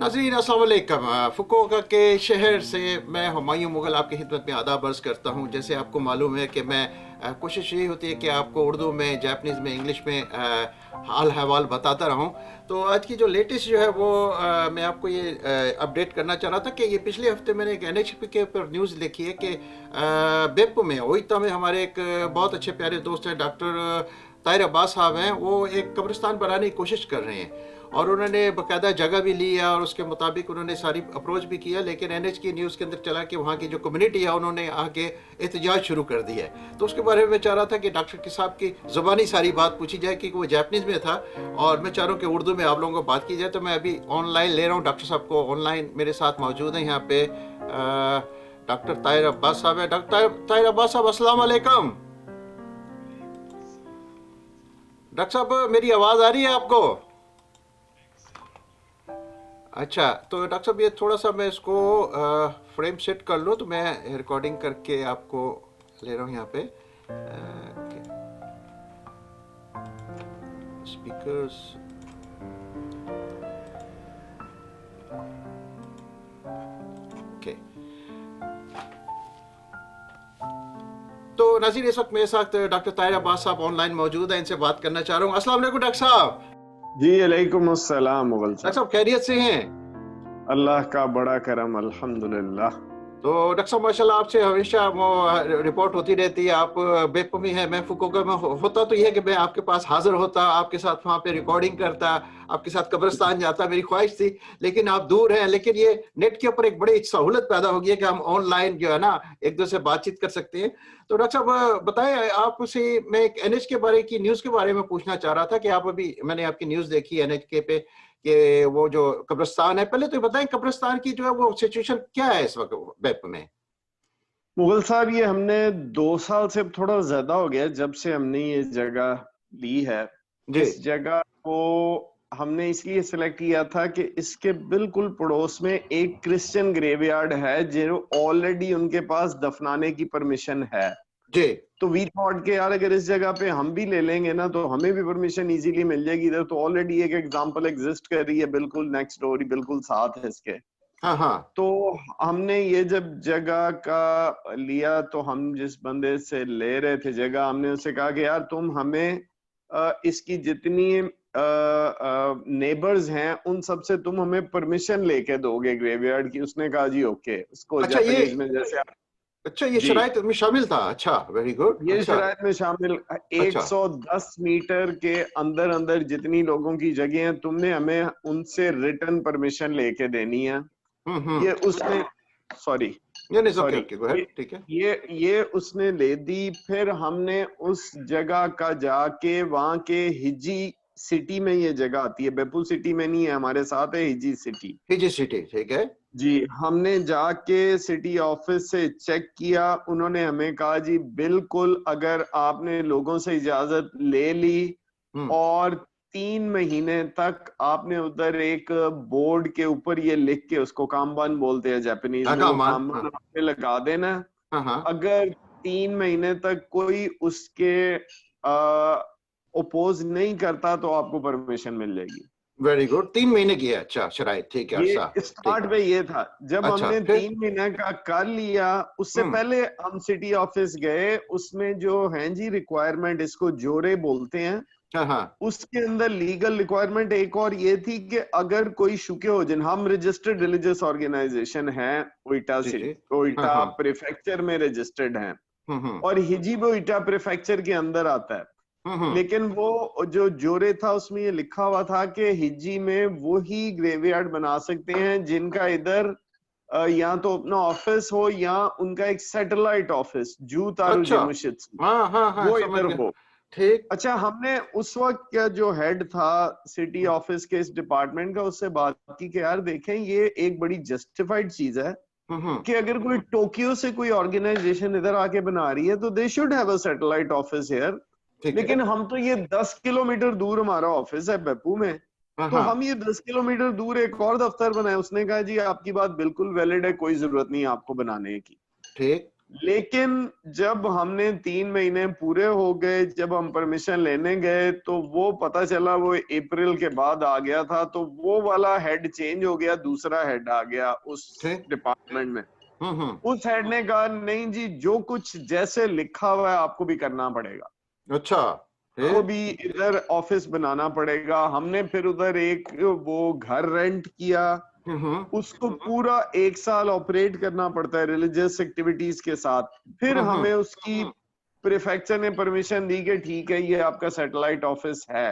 नाज़रीन अस्सलाम वालेकुम। फुकुओका के शहर से मैं हुमायूं मुग़ल आपकी खिदमत में आदाब अर्ज़ करता हूँ। जैसे आपको मालूम है कि मैं कोशिश यही होती है कि आपको उर्दू में, जापानीज़ में, इंग्लिश में हाल अहवाल बताता रहूँ। तो आज की जो लेटेस्ट जो है वो मैं आपको ये अपडेट करना चाह रहा था कि ये पिछले हफ्ते मैंने एक NHP के ऊपर न्यूज़ देखी है कि बेप्पू में, ओइता में हमारे एक बहुत अच्छे प्यारे दोस्त हैं डॉक्टर ताहिर अब्बास साहब हैं। वो एक कब्रिस्तान बनाने की कोशिश कर रहे हैं और उन्होंने बाकायदा जगह भी ली है और उसके मुताबिक उन्होंने सारी अप्रोच भी किया, लेकिन NH की न्यूज़ के अंदर चला कि वहाँ की जो कम्युनिटी है उन्होंने आके एहतजाज शुरू कर दिया है। तो उसके बारे में मैं चाह रहा था कि डॉक्टर के साहब की ज़ुबानी सारी बात पूछी जाए कि वो जापानीज़ में था और मैं चाह रहा हूँ कि उर्दू में आप लोगों को बात की जाए। तो मैं अभी ऑनलाइन ले रहा हूँ डॉक्टर साहब को, ऑनलाइन मेरे साथ मौजूद हैं यहाँ पे डॉक्टर ताहिर अब्बास साहब है। डॉक्टर ताहिर अब्बास साहब अस्सलाम वालेकुम। डॉक्टर साहब मेरी आवाज़ आ रही है आपको? अच्छा, तो डॉक्टर साहब ये थोड़ा सा मैं इसको फ्रेम सेट कर लूँ तो मैं रिकॉर्डिंग करके आपको ले रहा हूँ यहाँ पे स्पीकर्स। ओके, तो नाज़रीन इस वक्त मेरे साथ डॉक्टर ताहिर अब्बास साहब ऑनलाइन मौजूद हैं, इनसे बात करना चाह रहा हूँ। अस्सलाम वालेकुम डॉक्टर साहब। जी अलैकुम अस्सलाम मुगल डॉक्टर साहब। साहब खैरियत से हैं? अल्लाह का बड़ा करम अल्हम्दुलिल्लाह। तो डॉक्टर साहब माशाल्लाह आपसे हमेशा वो रिपोर्ट होती रहती है। आप बेप्पू में है, मैं फुकुओका में होता तो ये है कि मैं आपके पास हाजिर होता, आपके साथ वहाँ पे रिकॉर्डिंग करता, आपके साथ कब्रिस्तान जाता, मेरी ख्वाहिश थी। लेकिन आप दूर हैं, लेकिन ये नेट के ऊपर एक बड़ी सहूलत पैदा हो गई है कि हम ऑनलाइन जो है ना एक दूसरे से बातचीत कर सकते हैं। तो डॉक्टर साहब बताएं, आपसे मैं एक NH के बारे की न्यूज़ के बारे में पूछना चाह रहा था कि आप अभी मैंने आपकी न्यूज़ देखी NH के पे कि वो जो कब्रिस्तान है, पहले तो बताएं कब्रिस्तान की जो है वो सिचुएशन क्या है इस वक्त बेप्पू में? मुगल साहब ये हमने 2 साल से थोड़ा ज्यादा हो गया जब से हमने ये जगह ली है। जी। इस जगह को हमने इसलिए सिलेक्ट किया था कि इसके बिल्कुल पड़ोस में एक क्रिश्चियन ग्रेवयार्ड है जो ऑलरेडी उनके पास दफनाने की परमिशन है। जी। तो वी थॉट के यार अगर इस जगह पे हम भी ले लेंगे ना तो हमें भी परमिशन इजीली मिल जाएगी। इधर तो ऑलरेडी एक एग्जांपल एग्जिस्ट कर रही है बिल्कुल नेक्स्ट डोर, बिल्कुल साथ है इसके। हाँ हाँ। तो हमने ये जब जगह का लिया तो हम जिस बंदे से ले रहे थे जगह, हमने उससे कहा कि यार तुम हमें इसकी जितनी नेबर्स हैं उन सब से तुम हमें परमिशन लेके दोगे ग्रेवयार्ड की। उसने कहा जी ओके। उसको अच्छा ये जापानीज में जैसे आप अच्छा ये जी शराइत में शामिल था। अच्छा, वेरी गुड। ये अच्छा। शराइत में शामिल अच्छा। 110 मीटर के अंदर अंदर जितनी लोगों की जगह है तुमने हमें उनसे रिटर्न परमिशन लेके देनी है। ये उसने सॉरी नहीं नहीं, okay sorry okay, go ahead, ठीक है। ये उसने ले दी। फिर हमने उस जगह का जाके वहां के हिजी सिटी में, ये जगह आती है बेप्पू सिटी में नहीं है, हमारे साथ है हिजी सिटी। हिजी सिटी, ठीक है। जी हमने जाके सिटी ऑफिस से चेक किया। उन्होंने हमें कहा जी बिल्कुल अगर आपने लोगों से इजाजत ले ली हम्म। और 3 महीने तक आपने उधर एक बोर्ड के ऊपर ये लिख के, उसको कामबान बोलते हैं जापानीज में, वो अकामान, कामबान हाँ। आपने लगा देना। हाँ हाँ। अगर 3 महीने तक कोई उसके ओपोज नहीं करता तो आपको परमिशन मिल जाएगी। वेरी गुड, 3 महीने की है। अच्छा, शराइत ठीक है ये अच्छा। ठीक स्टार्ट है। में ये था। जब अच्छा हमने फिर? 3 महीने का कर लिया, उससे हम्म। पहले हम सिटी ऑफिस गए। उसमें जो है जी रिक्वायरमेंट, इसको जोरे बोलते हैं, हाँ हाँ। उसके अंदर लीगल रिक्वायरमेंट एक और ये थी कि अगर कोई शुके हो जिन, हम रजिस्टर्ड रिलीजियस ऑर्गेनाइजेशन है ओइटा जी जी। सिटी, हाँ ओइटा हाँ। प्रीफेक्चर में रजिस्टर्ड हैं हम्म। और हिजीब ओइटा प्रीफेक्चर के अंदर आता है। हम्म। लेकिन वो जो जोरे था उसमें ये लिखा हुआ था कि हिजी में वो ही ग्रेवयार्ड बना सकते हैं जिनका इधर या तो अपना ऑफिस हो या उनका एक सैटेलाइट ऑफिस जू तारू अच्छा। जेमुशिद, हाँ हाँ हाँ, वो समझ इधर गया। हो। ठीक। अच्छा हमने उस वक्त का जो हेड था सिटी ऑफिस के इस डिपार्टमेंट का, उससे बात की कि यार देखें ये एक बड़ी जस्टिफाइड चीज है हम्म। कि अगर कोई टोक्यो से कोई ऑर्गेनाइजेशन इधर आके बना रही है तो they should have a satellite office here. ठीक है। लेकिन हम तो ये 10 किलोमीटर दूर हमारा ऑफिस है बेप्पू में, हाँ तो हाँ। हम ये 10 किलोमीटर दूर एक और दफ्तर बनाए। उसने कहा जी आपकी बात बिल्कुल वैलिड है, कोई जरूरत नहीं है आपको बनाने की। ठीक। लेकिन जब हमने 3 महीने पूरे हो गए, जब हम परमिशन लेने गए तो वो पता चला वो अप्रैल के बाद आ गया था, तो वो वाला हेड चेंज हो गया, दूसरा हेड आ गया उस ठीक। डिपार्टमेंट में। हम्म। उस हेड ने कहा नहीं जी, जो कुछ जैसे लिखा हुआ है आपको भी करना पड़ेगा, अच्छा, आपको फिर? भी इधर ऑफिस बनाना पड़ेगा। हमने फिर उधर एक वो घर रेंट किया, हम्म। उसको पूरा 1 साल ऑपरेट करना पड़ता है रिलीजियस एक्टिविटीज के साथ। फिर हम्म। हमें उसकी प्रीफेक्चर ने परमिशन दी कि ठीक है ये आपका सैटेलाइट ऑफिस है।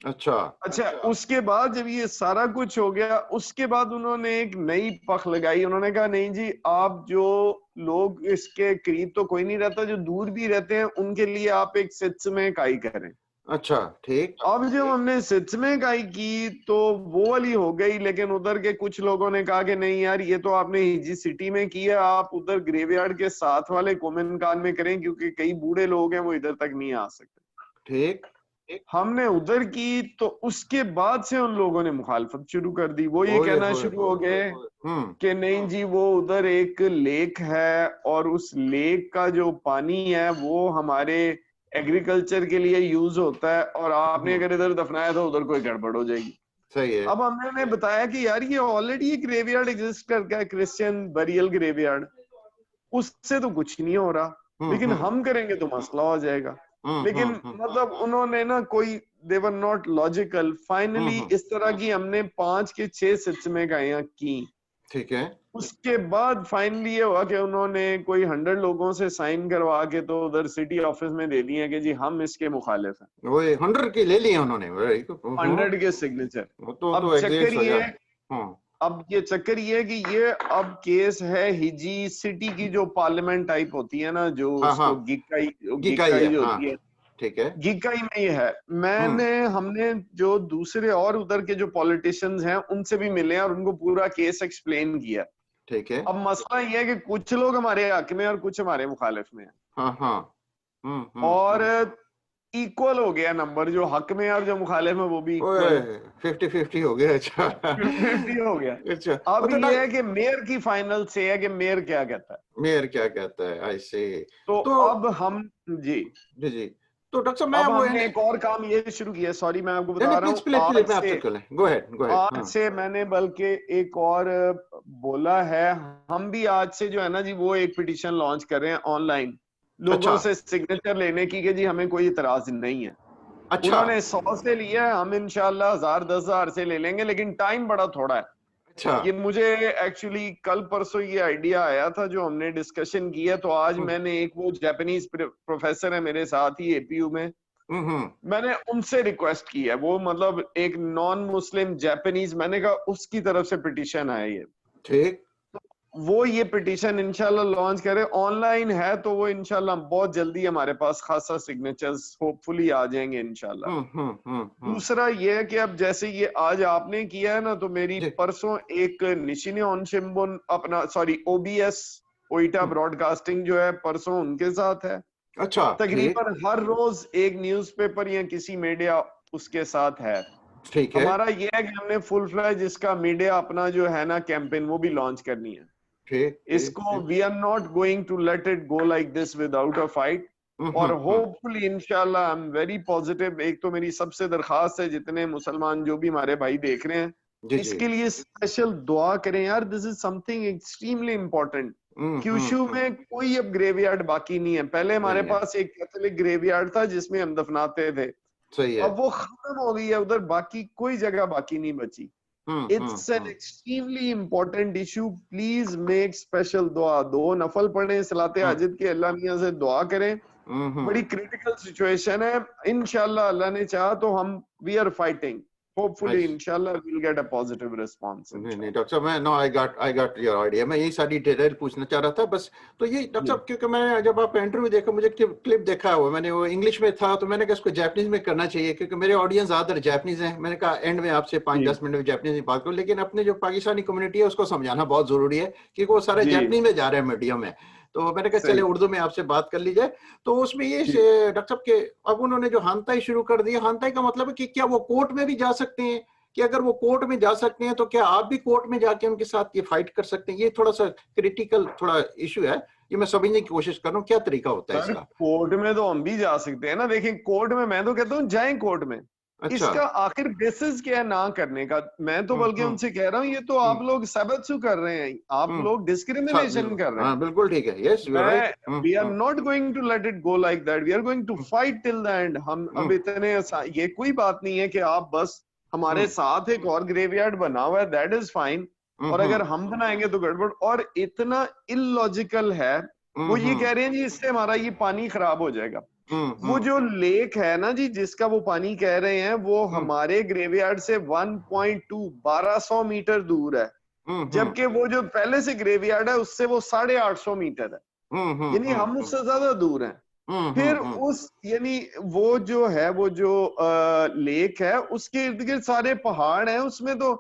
अच्छा। अच्छा, उसके बाद जब ये सारा कुछ हो गया, उसके बाद उन्होंने एक नई पख लगाई। उन्होंने कहा नहीं जी, आप जो लोग इसके करीब तो कोई नहीं रहता, जो दूर भी रहते हैं उनके लिए आप एक सित्स में इकाई करें। अच्छा, ठीक। अब जब हमने सित्स में इकाई की तो वो वाली हो गई, लेकिन उधर के कुछ लोगों ने कहा कि नहीं यार, ये तो आपने हिजी सिटी में किया, आप उधर ग्रेवयार्ड के साथ वाले कोमिन खान में करें, क्योंकि कई बूढ़े लोग हैं वो इधर तक नहीं आ सकते। ठीक। हमने उधर की तो उसके बाद से उन लोगों ने मुखालफत शुरू कर दी। वो ये ओए कहना होए शुरू होए। हो गए हम्म। कि नहीं जी, वो उधर एक लेक है और उस लेक का जो पानी है वो हमारे एग्रीकल्चर के लिए यूज होता है, और आपने अगर इधर दफनाया तो उधर कोई गड़बड़ हो जाएगी। सही है। अब हमने उन्हें बताया कि यार ये ऑलरेडी एक ग्रेवयार्ड एग्जिस्ट करता है, क्रिश्चियन बरियल ग्रेवयार्ड, उससे तो कुछ नहीं हो रहा, लेकिन हम्म। हम करेंगे तो मसला हो जाएगा। लेकिन मतलब उन्होंने ना कोई, दे वर नॉट लॉजिकल। फाइनली हम्म। इस तरह की हमने 5 के 6 सिलसिले गायें की। ठीक है। उसके बाद फाइनली ये हुआ कि उन्होंने कोई 100 लोगों से साइन करवा के तो उधर सिटी ऑफिस में दे दिए कि जी हम इसके मुखालिफ हैं। वो 100 की ले लिए उन्होंने, वेरी गुड। 100 के सिग्नेचर। वो तो अब एग्जिस्ट चक्कर हो ये, जाए। हम्म। अब ये चक्कर ये है कि ये अब केस है हिजी सिटी की, जो पार्लियामेंट टाइप होती है ना, जो हाँ हाँ, उसको गिकाई, गीका ही गिकाई है, जो हाँ। होती है, ठीक है। गिकाई में ये है। हम्म। हमने जो दूसरे और उधर के जो पॉलिटिशियंस हैं उनसे भी मिले और उनको पूरा केस एक्सप्लेन किया। ठीक है। अब मसला ये है कि कुछ लोग हमारे हक में और कुछ हमारे मुखालिफ में है, हाँ हाँ। और इक्वल हो गया नंबर, जो हक में है और जो मुखालिफ में वो भी ओए, इक्वल। 50-50 हो गया। अच्छा। 50-50 हो गया। अच्छा, वो अब तो ये है कि मेयर की फाइनल से है कि मेयर क्या कहता है। मेयर क्या कहता है, आई सी। तो तो अब हम, जी, जी जी, तो डॉक्टर साहब मैं अब वो है हमने नहीं एक और काम ये शुरू किया, सॉरी मैं आपको नहीं, बता रहा प्लीज हूँ। प्लीज प्लीज, मैं आपसे कर लें, गो हेड गो हेड। आज हाँ। से मैंने बल्कि एक और बोला है, हम भी आज से जो है ना जी, वो एक पिटीशन लॉन्च कर रहे हैं ऑनलाइन, अच्छा। लोगों से सिग्नेचर लेने की कि जी हमें कोई इतराज नहीं है। अच्छा। उन्होंने 100 से लिया है, हम इंशाल्लाह 1000-10,000 से ले लेंगे, लेकिन टाइम बड़ा थोड़ा है। अच्छा। ये मुझे एक्चुअली कल परसों ये आइडिया आया था, जो हमने डिस्कशन किया, तो आज हम्म मैंने एक, वो जापानीज प्रोफेसर है मेरे साथ ही एपीयू में, हम्म। मैंने उनसे रिक्वेस्ट की है, वो मतलब एक नॉन मुस्लिम जापानीज, मैंने कहा उसकी तरफ से पिटीशन है ये, ठीक। वो ये पिटीशन इंशाल्लाह लॉन्च करे। ऑनलाइन है तो वो इंशाल्लाह बहुत जल्दी हमारे पास खासा सिग्नेचर्स होपफुली आ जाएंगे इंशाल्लाह। दूसरा ये है कि अब जैसे ये आज आपने किया है ना, तो मेरी जी। परसों एक निशिने ओनशिम्बुन, अपना सॉरी ओबीएस, ओइटा ब्रॉडकास्टिंग जो है, परसों उनके साथ है। अच्छा, ठीक। तकरीबन हर रोज एक न्यूज़पेपर या किसी मीडिया उसके साथ है। ठीक है। हमारा ये है कि हमने फुल फ्लैज इसका मीडिया अपना जो है ना कैंपेन, वो भी लॉन्च करनी है। ठीक ठीक इसको ठीक। We are not going to let it go like this without a fight. और होपफुली इंशाल्लाह आई एम वेरी पॉजिटिव। एक तो मेरी सबसे दरखास्त है, जितने मुसलमान जो भी हमारे भाई देख रहे हैं, जी जी। इसके लिए स्पेशल दुआ करें यार, this is something extremely important. Kyushu में कोई अब ग्रेवयार्ड बाकी नहीं है। पहले हमारे नहीं है। पास एक कैथोलिक ग्रेवयार्ड था जिसमें हम दफनाते थे, सही है। अब वो खत्म हो गई है, उधर बाकी कोई जगह बाकी नहीं बची। It's an extremely important issue. Please make special दुआ, 2 नफल पढ़ें, सलाते हाजिद के, अल्लाह मियां से दुआ करें। बड़ी क्रिटिकल सिचुएशन है। इंशाल्लाह अल्लाह ने चाहा तो हम, वी आर फाइटिंग, होपफुली इंशाल्लाह we will get a positive response नहीं नहीं इंशाल्लाह। डॉक्टर साहब, मैं no, I got your idea. मैं यही सारी डिटेल पूछना चाह रहा था बस। तो ये डॉक्टर जी साहब, क्योंकि मैं जब आप इंटरव्यू देखा, मुझे क्लिप देखा हुआ, मैंने वो इंग्लिश में था, तो मैंने कहा इसको जापानीज में करना चाहिए, क्योंकि मेरे ऑडियंस ज्यादातर जापानीज हैं। मैंने कहा एंड में आपसे 5-10 मिनट में जापानीज में बात करूं, लेकिन अपने जो पाकिस्तानी कम्युनिटी है उसको समझाना बहुत जरूरी है, क्योंकि वो सारे जी जापानीज में जा रहे हैं मीडिया में। तो मैंने कहा चले सही उर्दू में आपसे बात कर ली जाए। तो उसमें ये जी। डॉक्टर साहब के, अब उन्होंने जो हानताई शुरू कर दिया, हानताई का मतलब है कि क्या वो कोर्ट में भी जा सकते हैं, कि अगर वो कोर्ट में जा सकते हैं तो क्या आप भी कोर्ट में जाके उनके साथ ये फाइट कर सकते हैं? ये थोड़ा सा क्रिटिकल थोड़ा इशू है, ये मैं समझने की कोशिश कर रहा हूँ, क्या तरीका होता है सर इसका? कोर्ट में तो हम भी जा सकते हैं ना। देखिए कोर्ट में मैं तो कहता हूँ जाएं कोर्ट में। अच्छा। इसका आखिर बेसिस क्या है ना करने का? मैं तो बल्कि हम्म। उनसे कह रहा हूँ ये तो आप हम्म। लोग सबत्सु कर रहे हैं, आप हम्म। लोग डिस्क्रिमिनेशन कर रहे हैं। हाँ बिल्कुल ठीक है, यस यू आर राइट। मैं we are not going to let it go like that, we are going to fight till the end. हम अब इतने ये कोई बात नहीं है कि आप बस हमारे साथ एक और ग्रेवयार्ड बना हुआ है, दैट इज फाइन। और अगर हम बनाएंगे तो गड़बड़। और इतना इलॉजिकल है, वो ये कह रहे हैं जी इससे हमारा ये पानी खराब हो जाएगा। वो जो लेक है ना जी जिसका वो पानी कह रहे हैं, वो हमारे ग्रेवयार्ड से 1.2 1200 मीटर दूर है, जबकि वो जो पहले से ग्रेवयार्ड है उससे वो 850 मीटर है, यानी हम उससे ज्यादा दूर हैं। फिर उस यानी वो जो है वो जो लेक है उसके इर्द गिर्द सारे पहाड़ हैं, उसमें तो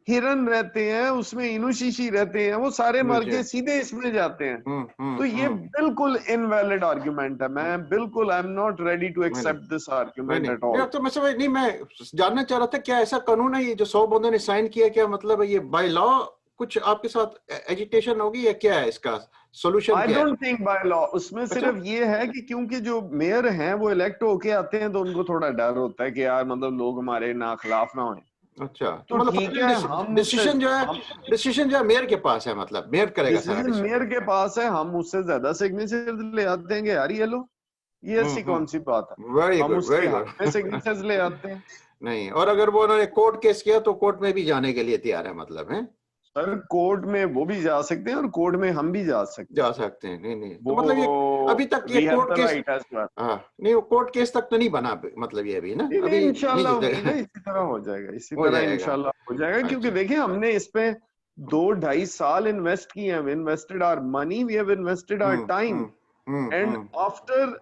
हिरन रहते हैं, उसमें इनुशिशी रहते हैं, वो सारे मर के सीधे इसमें जाते हैं। तो ये बिल्कुल इनवैलिड आर्गुमेंट है। मैं बिल्कुल I am not ready to accept this argument at all. तो मैं समझ नहीं, मैं जानना चाह रहा था क्या ऐसा कानून है ये जो 100 बंदों ने साइन किया, क्या मतलब है ये बाय लॉ कुछ आपके साथ एजिटेशन होगी या क्या है इसका solution? I don't think by law. उसमें सिर्फ ये है कि क्योंकि जो मेयर हैं वो इलेक्ट होके आते हैं तो उनको थोड़ा डर होता है कि यार मतलब लोग हमारे ना खिलाफ ना हों। अच्छा, तो मतलब ठीक है, हम डिसीजन जो है मेयर के पास है, मतलब मेयर करेगा सारा डिसीजन मेयर के पास है। हम उससे ज्यादा सिग्नेचर ले आते हैं कि यार ये लो, ये ऐसी कौन सी बात है, वेरी हम गुड उसके वेरी हक गुड। में सिग्नेचर्स ले आते हैं। नहीं, और अगर वो उन्होंने कोर्ट केस किया तो कोर्ट में भी जाने के लिए तैयार है, मतलब है सर कोर्ट में वो भी जा सकते हैं और कोर्ट में हम भी जा सकते जा हैं। सकते हैं। नहीं नहीं, तो वो मतलब ये अभी तक ये we have court the case, right as well. हाँ नहीं वो कोर्ट केस तक तो नहीं बना, मतलब ये अभी ना नहीं नहीं, अभी नहीं इंशाल्लाह जीतेगा। इसी तरह हो जाएगा, इसी हो तरह जाएगा। इंशाल्लाह हो जाएगा। क्योंकि अच्छा। देखिए हमने इस पे 2-2.5 साल इन्वेस्ट किए हैं, invested our money, we have invested our time, and after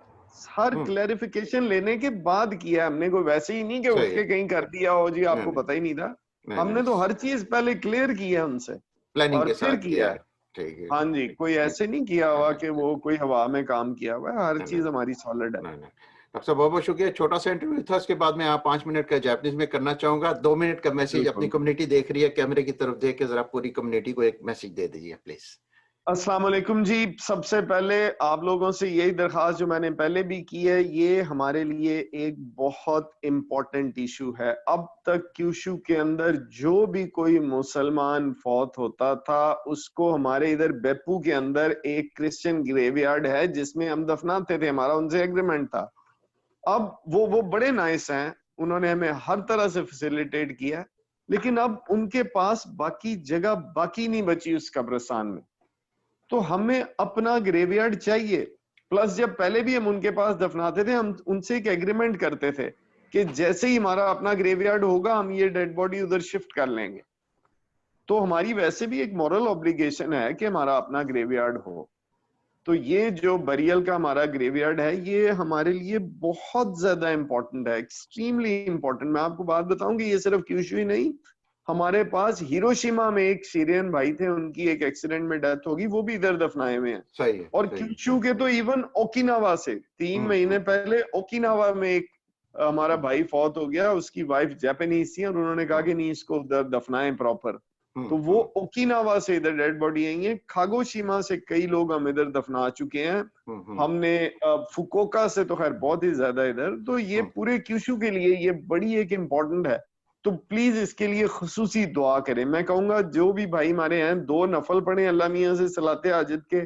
हर क्लैरिफिकेशन लेने के बाद किया है हमने। कोई वैसे ही नहीं कि उठ के कहीं कर दिया हो जी आपको पता ही नहीं था। हमने तो हर चीज पहले क्लियर की है उनसे प्लानिंग और के फिर साथ किया किया है। है। ठीक है। हाँ जी, कोई ऐसे नहीं किया हुआ कि वो कोई हवा में काम किया हुआ है, हर चीज हमारी सॉलिड है। नहीं नहीं, डॉक्टर साहब बहुत बहुत शुक्रिया। छोटा सा इंटरव्यू था, उसके बाद में आप 5 मिनट का जापानीज में करना चाहूंगा। 2 मिनट का मैसेज अपनी बिल्कुल। कम्युनिटी देख रही है, कैमरे की तरफ देख के जरा पूरी कम्युनिटी को एक मैसेज दे दीजिए प्लीज। अस्सलाम वालेकुम जी। सबसे पहले आप लोगों से यही दरखास्त जो मैंने पहले भी की है, ये हमारे लिए एक बहुत इम्पोर्टेंट इशू है। अब तक क्यूशू के अंदर जो भी कोई मुसलमान फौत होता था उसको हमारे इधर बेपू के अंदर एक क्रिश्चियन ग्रेवयार्ड है जिसमें हम दफनाते थे, हमारा उनसे एग्रीमेंट था। अब वो बड़े नाइस हैं, उन्होंने हमें हर तरह से फैसिलिटेट किया, लेकिन अब उनके पास बाकी जगह बाकी नहीं बची उस कब्रिस्तान में। तो हमें अपना ग्रेवयार्ड चाहिए। प्लस जब पहले भी हम उनके पास दफनाते थे, हम उनसे एक एग्रीमेंट करते थे कि जैसे ही हमारा अपना ग्रेवयार्ड होगा हम ये डेड बॉडी उधर शिफ्ट कर लेंगे। तो हमारी वैसे भी एक मॉरल ऑब्लिगेशन है कि हमारा अपना ग्रेवयार्ड हो। तो ये जो बरियल का हमारा ग्रेवयार्ड है ये हमारे लिए बहुत ज्यादा इंपॉर्टेंट है, एक्सट्रीमली इंपॉर्टेंट। मैं आपको बात बताऊं कि ये सिर्फ क्यूशू ही नहीं, हमारे पास हिरोशिमा में एक सीरियन भाई थे, उनकी एक एक्सीडेंट में डेथ होगी, वो भी इधर दफनाए हुए हैं। सही है। और क्यूशू के तो इवन ओकिनावा से 3 महीने पहले ओकिनावा में एक हमारा भाई फौत हो गया, उसकी वाइफ जापानीज थी और उन्होंने कहा कि नहीं इसको उधर दफनाएं प्रॉपर। तो वो ओकिनावा से इधर डेड बॉडी आई है। खागोशिमा से कई लोग हम इधर दफना चुके हैं। हमने फुकुओका से तो खैर बहुत ही ज्यादा इधर। तो ये पूरे क्यूशू के लिए ये बड़ी एक इम्पोर्टेंट है। तो प्लीज इसके लिए खुसूसी दुआ करें। मैं कहूंगा जो भी भाई हमारे हैं 2 नफल पढ़े अल्लाह मियां से सलाते हाजिद के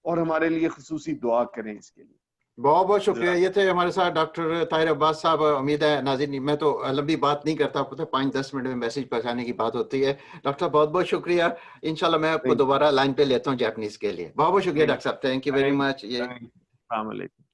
और हमारे लिए खुसूसी दुआ करें इसके लिए। बहुत बहुत शुक्रिया। ये थे हमारे साथ डॉक्टर ताहिर अब्बास साहब। उम्मीद है नाज़रीन, मैं तो लंबी बात नहीं करता, पता 5-10 मिनट में मैसेज पहुंचाने की बात होती है। डॉक्टर साहब बहुत बहुत शुक्रिया। इंशाल्लाह मैं आपको दोबारा लाइन पे लेता हूँ जापानीज के लिए। बहुत बहुत शुक्रिया डॉक्टर साहब, थैंक यू वेरी मच। अस्सलाम वालेकुम।